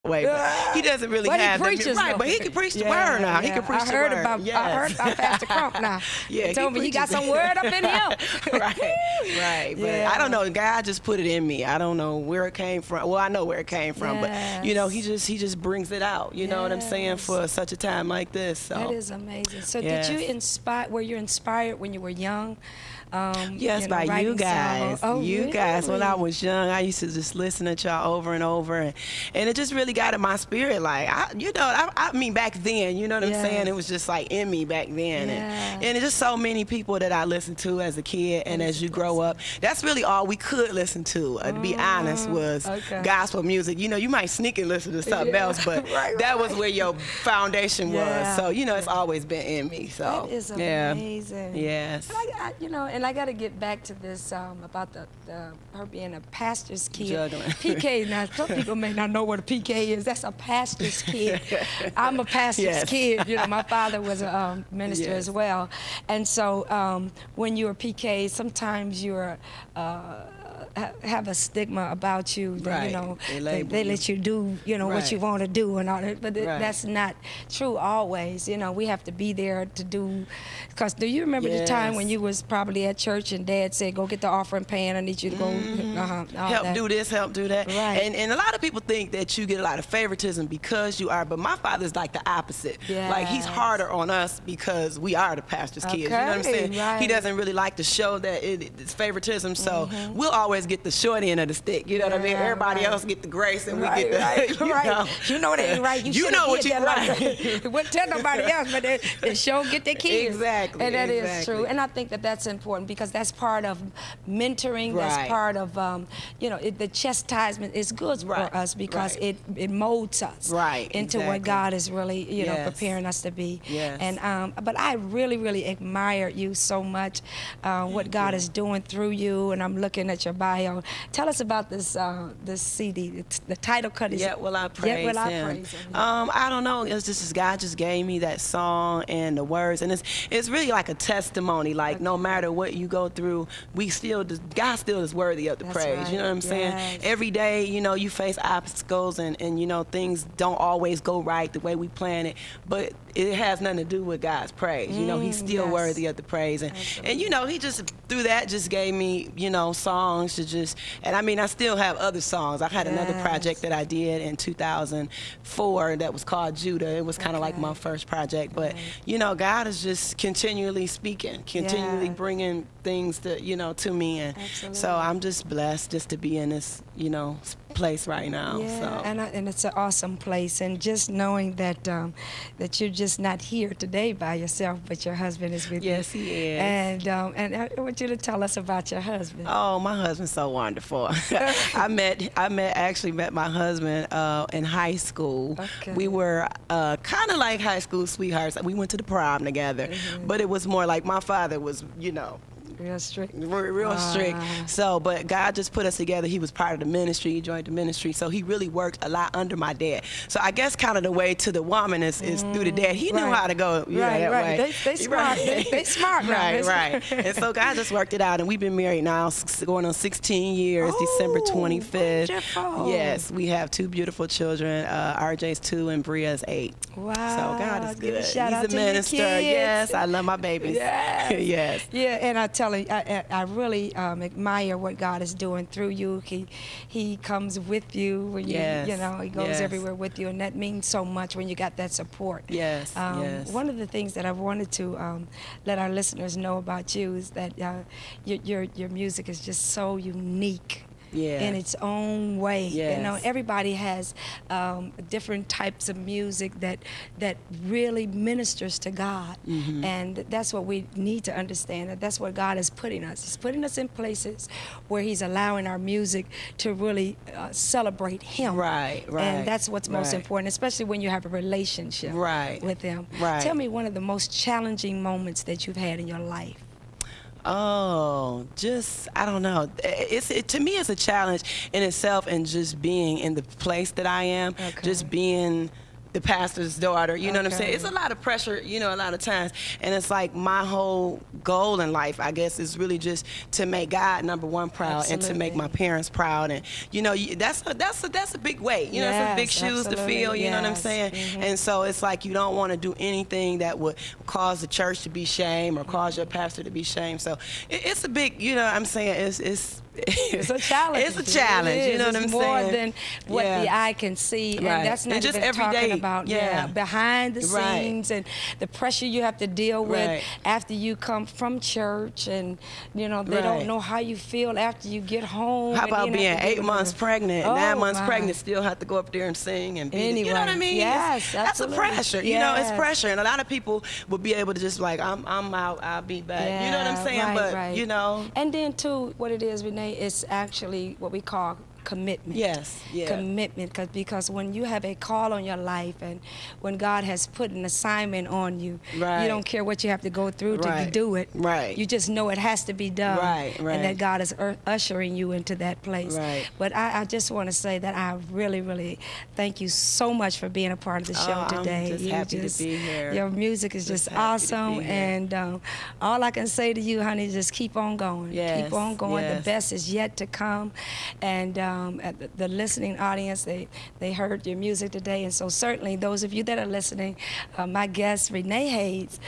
way, but he doesn't really have he preaches, right. But he can preach the word now. He can preach the word. I heard about Pastor Crump now. Yeah, he told me he got some word up in him. right. But I don't know. God just put it in me. I don't know where it came from. Well, I know where it came from, but you know, he just brings it out. You know what I'm saying, for such a time like this. So that is amazing. So did you were you inspired when you were young? Yes, by you guys. Oh, you really? guys. When I was young, I used to just listen to y'all over and over, and it just really got in my spirit. Like, I mean, back then, you know what I'm saying? It was just like in me back then, and it's just so many people that I listened to as a kid, and as you grow up, that's really all we could listen to. To be honest, was gospel music. You know, you might sneak and listen to something else, but that was where your foundation was. So you know, it's always been in me. So that is amazing. Yes. And I got to get back to this about her being a pastor's kid. Juggling. PK. Now, some people may not know what a PK is. That's a pastor's kid. I'm a pastor's kid. You know, my father was a minister as well, and so when you're a PK, sometimes you're have a stigma about you that you know they let you do what you want to do and all that, but that's not true always. You know, we have to be there to do. Because do you remember the time when you was probably at church and Dad said, "Go get the offering pan. I need you to go help do this, help do that." Right. And a lot of people think that you get a lot of favoritism because you are, but my father's like the opposite. Like, he's harder on us because we are the pastor's kids. You know what I'm saying? Right. He doesn't really like to show that it's favoritism, so we'll always get the short end of the stick. You know what I mean? Everybody else get the grace, and we get the you know it ain't right. You know what you're right. Wouldn't tell nobody else, but they sure get their kids. Exactly. And that is true. And I think that that's important because that's part of mentoring. That's part of the chastisement is good for us because it molds us into what God is really preparing us to be. And but I really admire you so much, what God is doing through you. And I'm looking at your bio. Tell us about this this CD. The title cut is Yet Will I Praise Him. I don't know. It's just God just gave me that song and the words, and it's really like a testimony. Like, no matter what you go through, God still is worthy of the praise. You know what I'm saying? Every day, you face obstacles, and things don't always go right the way we plan it, but it has nothing to do with God's praise. He's still worthy of the praise, and he just through that just gave me songs to just, and I mean, I still have other songs. I had another project that I did in 2004 that was called Judah. It was kind of like my first project, but God is just continually speaking, continually bringing things to to me, and so I'm just blessed just to be in this place right now. And it's an awesome place, and just knowing that that you're just not here today by yourself, but your husband is with you. Yes, he is. And I want you to tell us about your husband. Oh, my husband's so wonderful. I actually met my husband in high school. We were kind of like high school sweethearts. We went to the prom together, but it was more like my father was, real strict. Real strict. So, but God just put us together. He was part of the ministry. He joined the ministry. So he really worked a lot under my dad. So I guess kind of the way to the woman is through the dad. He knew how to go that way. They smart. They smart now. Right. And so God just worked it out. And we've been married now going on 16 years, December 25th. Wonderful. Yes, we have 2 beautiful children. RJ's 2 and Bria's 8. Wow. So God is good. Shout out He's a minister. Yes, I love my babies. Yes. Yeah, and I tell you, I really admire what God is doing through you. He comes with you when you he goes everywhere with you, and that means so much when you got that support. Yes. One of the things that I wanted to let our listeners know about you is that your music is just so unique. In its own way. Everybody has different types of music that really ministers to God, and that's what we need to understand. That's what God is putting us. He's putting us in places where He's allowing our music to really celebrate Him. And that's what's most important, especially when you have a relationship with Him. Tell me one of the most challenging moments that you've had in your life. Oh, just, I don't know. To me, it's a challenge in itself, and just being in the place that I am, just being the pastor's daughter. You know what I'm saying? It's a lot of pressure, you know, a lot of times. And it's like my whole goal in life, I guess, is really just to make God #1 proud and to make my parents proud. And you know, that's a big weight. You know, it's some big shoes to fill. You know what I'm saying? And so it's like you don't want to do anything that would cause the church to be shamed or cause your pastor to be shamed. So it's a big, you know what I'm saying? It's a challenge. It's a challenge. You know what I'm saying? More than what the eye can see, and that's not just even talking about behind the scenes and the pressure you have to deal with after you come from church, and you know they don't know how you feel after you get home. How about being 8 months pregnant, 9 months pregnant, still have to go up there and sing and be, you know what I mean? Yes, that's a pressure. You know, it's pressure, and a lot of people would be able to just like, I'm out, I'll be back. You know what I'm saying? But you know, and then too, what it is, Renee, it's actually what we call commitment. Yes, commitment, because when you have a call on your life and when God has put an assignment on you, you don't care what you have to go through to do it. You just know it has to be done, and that God is ushering you into that place. But I just want to say that I really, really thank you so much for being a part of the show today. I'm just happy to be here. Your music is just awesome, and all I can say to you, honey, is just keep on going. Keep on going. The best is yet to come, and at the listening audience, they heard your music today, and so certainly those of you that are listening, my guest Renee Hayes,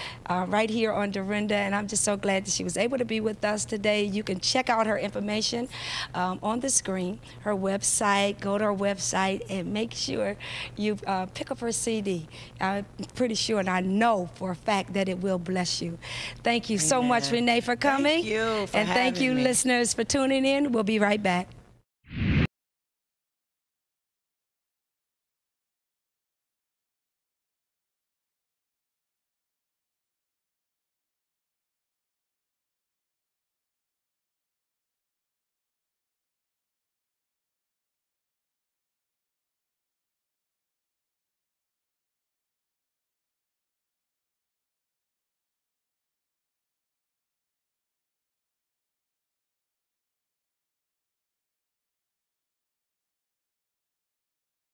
right here on Dorinda, and I'm just so glad that she was able to be with us today. You can check out her information on the screen, her website. Go to her website and make sure you pick up her CD. I'm pretty sure, and I know for a fact that it will bless you. Thank you so much, Renee, for coming. Thank you for and thank you, me. Listeners, for tuning in. We'll be right back.